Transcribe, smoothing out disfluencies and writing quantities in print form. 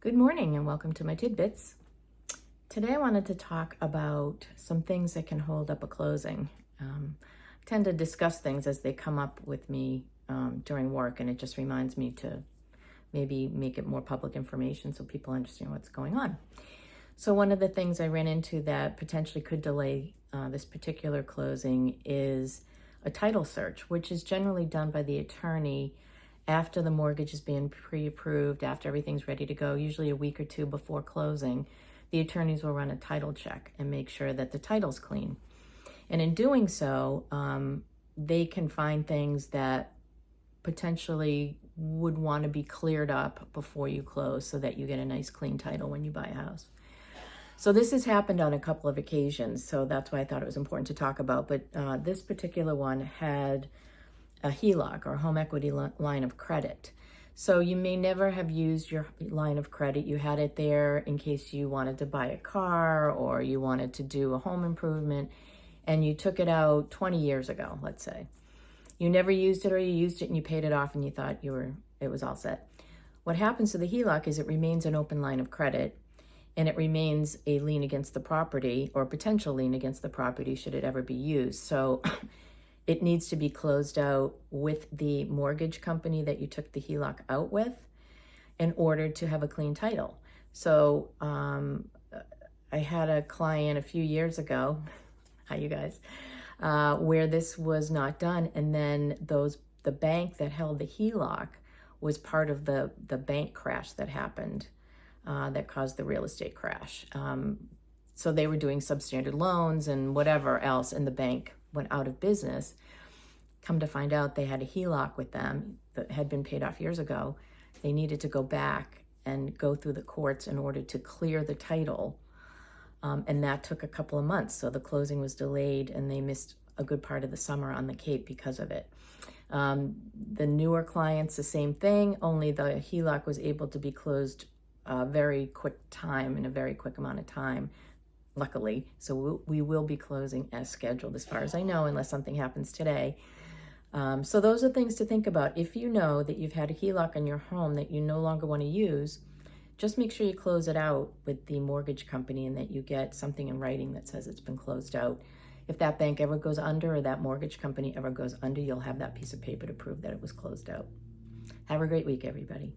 Good morning and welcome to My Tidbits. Today I wanted to talk about some things that can hold up a closing. I tend to discuss things as they come up with me during work, and it just reminds me to maybe make it more public information so people understand what's going on. So one of the things I ran into that potentially could delay this particular closing is a title search, which is generally done by the attorney after the mortgage is being pre-approved, after everything's ready to go, usually a week or two before closing. The attorneys will run a title check and make sure that the title's clean. And in doing so, they can find things that potentially would want to be cleared up before you close so that you get a nice clean title when you buy a house. So this has happened on a couple of occasions, so that's why I thought it was important to talk about. But this particular one had a HELOC, or home equity line of credit. So you may never have used your line of credit. You had it there in case you wanted to buy a are or you wanted to do a home improvement, and you took it out 20 years ago, let's say. You never used it, or you used it and you paid it off and you thought it was all set. What happens to the HELOC is it remains an open line of credit, and it remains a lien against the property, or a potential lien against the property should it ever be used. So it needs to be closed out with the mortgage company that you took the HELOC out with in order to have a clean title. So I had a client a few years ago, hi you guys, where this was not done, and then the bank that held the HELOC was part of the bank crash that happened that caused the real estate crash. So they were doing substandard loans and whatever else, and the bank went out of business. Come to find out, they had a HELOC with them that had been paid off years ago. They needed to go back and go through the courts in order to clear the title. And that took a couple of months. So the closing was delayed and they missed a good part of the summer on the Cape because of it. The newer clients, the same thing, only the HELOC was able to be closed a very quick time, in a very quick amount of time, luckily. So we will be closing as scheduled as far as I know, unless something happens today. So those are things to think about. If you know that you've had a HELOC in your home that you no longer want to use, just make sure you close it out with the mortgage company and that you get something in writing that says it's been closed out. If that bank ever goes under, or that mortgage company ever goes under, you'll have that piece of paper to prove that it was closed out. Have a great week, everybody.